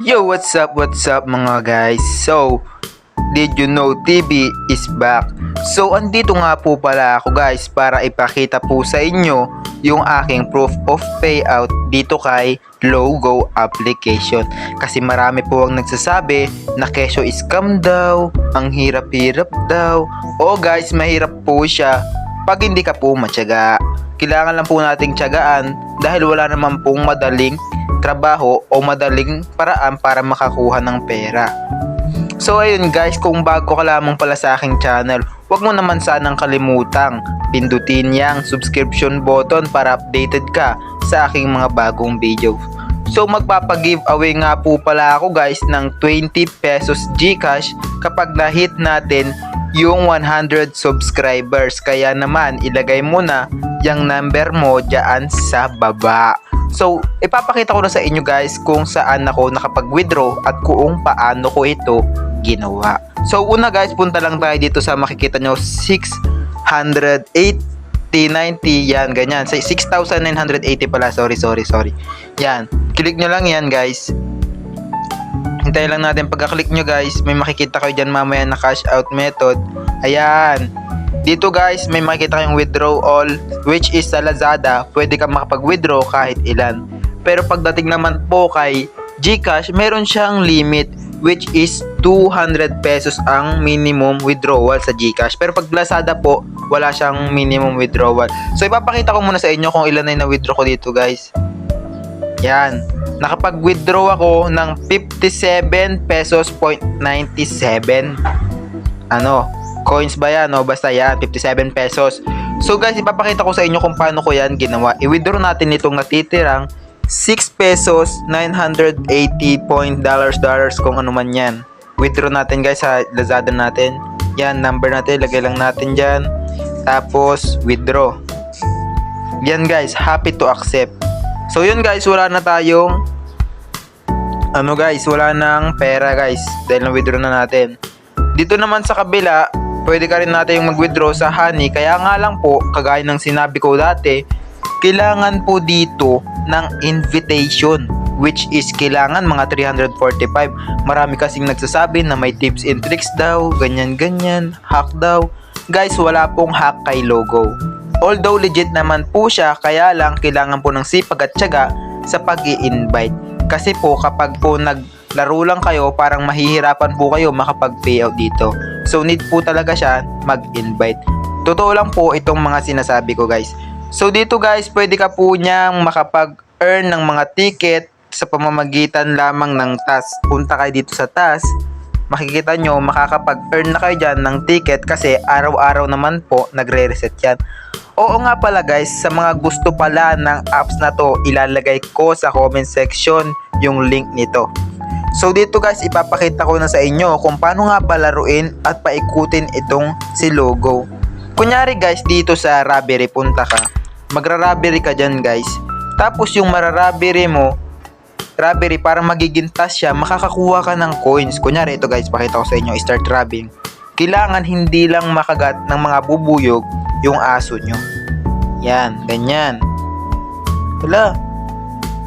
Yo, what's up mga guys? So, did you know TV is back? So, andito nga po pala ako guys para ipakita po sa inyo yung aking proof of payout dito kay Logo application. Kasi marami po ang nagsasabi na kesyo scam daw, ang hirap-hirap daw. O guys, mahirap po siya pag hindi ka po matyaga. Kailangan lang po nating tiyagaan dahil wala naman pong madaling trabaho o madaling paraan para makakuha ng pera. So ayun guys, kung bago ka lamang pala sa aking channel, huwag mo naman sanang kalimutang pindutin yang subscription button para updated ka sa aking mga bagong video. So magpapag-giveaway nga po pala ako guys ng 20 pesos GCash kapag na-hit natin yung 100 subscribers. Kaya naman ilagay mo na yung number mo dyan sa baba. So, ipapakita ko na sa inyo guys kung saan ako nakapag-withdraw at kung paano ko ito ginawa. So, una guys, punta lang tayo dito sa makikita nyo 680, 90, yan, ganyan. 6,980 pala, sorry. Yan, click nyo lang yan guys. Hintayin lang natin pagka-click nyo guys, may makikita kayo dyan mamaya na cash out method. Ayan. Dito guys, may makikita kayong withdraw all, which is sa Lazada, pwede kang makapag-withdraw kahit ilan. Pero pagdating naman po kay GCash, meron siyang limit, which is 200 pesos ang minimum withdrawal sa GCash. Pero pag Lazada po, wala siyang minimum withdrawal. So ipapakita ko muna sa inyo kung ilan na na-withdraw ko dito guys. Yan. Nakapag-withdraw ako ng 57 pesos .97. Coins ba yan? O basta yan, 57 pesos. So guys, ipapakita ko sa inyo kung paano ko yan ginawa. I-withdraw natin itong natitirang 6 pesos 980 dollars kung ano man yan. Withdraw natin guys sa Lazada natin. Yan, number natin, lagay lang natin dyan. Tapos, withdraw. Yan guys, happy to accept. So yun guys, wala na tayong wala nang pera guys dahil na-withdraw na natin. Dito naman sa kabila, pwede ka rin natin yung mag-withdraw sa Honey. Kaya nga lang po, kagaya ng sinabi ko dati, kailangan po dito ng invitation, which is kailangan mga 345. Marami kasing nagsasabi na may tips and tricks daw, ganyan, hack daw. Guys, wala pong hack kay Logo. Although legit naman po siya, kaya lang kailangan po ng sipag at tiyaga sa pag-i-invite. Kasi po kapag po naglaro lang kayo, parang mahihirapan po kayo makapag-payout dito. So need po talaga siya mag-invite. Totoo lang po itong mga sinasabi ko guys. So dito guys, pwede ka po niyang makapag-earn ng mga ticket sa pamamagitan lamang ng task. Punta kayo dito sa task. Makikita nyo, makakapag-earn na kayo dyan ng ticket kasi araw-araw naman po nagre-reset yan. Oo nga pala guys, sa mga gusto pala ng apps na to, ilalagay ko sa comment section yung link nito. So dito guys, ipapakita ko na sa inyo kung paano nga palaruin at paikutin itong si Logo. Kunyari guys, dito sa robbery punta ka. Magra-robbery ka dyan guys. Tapos yung mararobbery mo, robbery para magiging task siya, makakakuha ka ng coins. Kunyari ito guys, pakita ko sa inyo, start robbing. Kailangan hindi lang makagat ng mga bubuyog yung aso nyo. Yan, ganyan. Wala.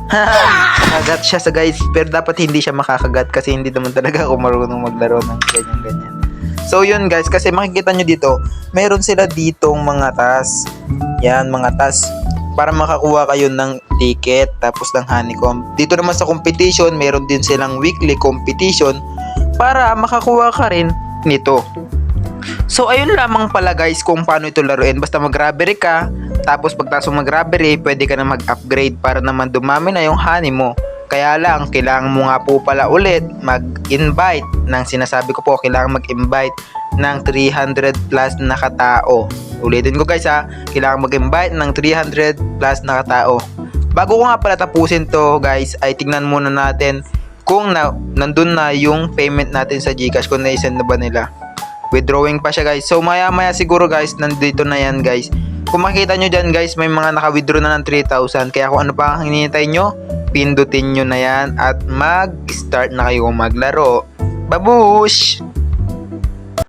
Nakagat siya sa guys, pero dapat hindi siya makakagat kasi hindi naman talaga ako marunong maglaro ng ganyan. So yun guys, kasi makikita nyo dito, meron sila ditong mga task. Yan, mga task para makakuha kayo ng ticket tapos ng honeycomb. Dito naman sa competition, meron din silang weekly competition para makakuha ka rin nito. So ayun lamang pala guys kung paano ito laruin. Basta mag-robbery ka, tapos pagtapos mag-robbery, pwede ka na mag-upgrade para naman dumami na yung honey mo. Kaya lang, kailangan mo nga po pala ulit mag-invite ng sinasabi ko po, kailangan mag-invite ng 300 plus na katao. Ulitin ko guys ha, kailangan mag-invite ng 300 plus na katao. Bago ko nga pala tapusin to guys, ay tingnan muna natin kung nandun na yung payment natin sa GCash, kung na-send na ba nila. Withdrawing pa siya guys. So maya siguro guys, nandito na yan guys. Kung makita nyo dyan guys, may mga naka-withdraw na ng 3,000. Kaya kung ano pa ang hinihintay nyo, pindutin nyo na yan at mag-start na kayo maglaro. Babush!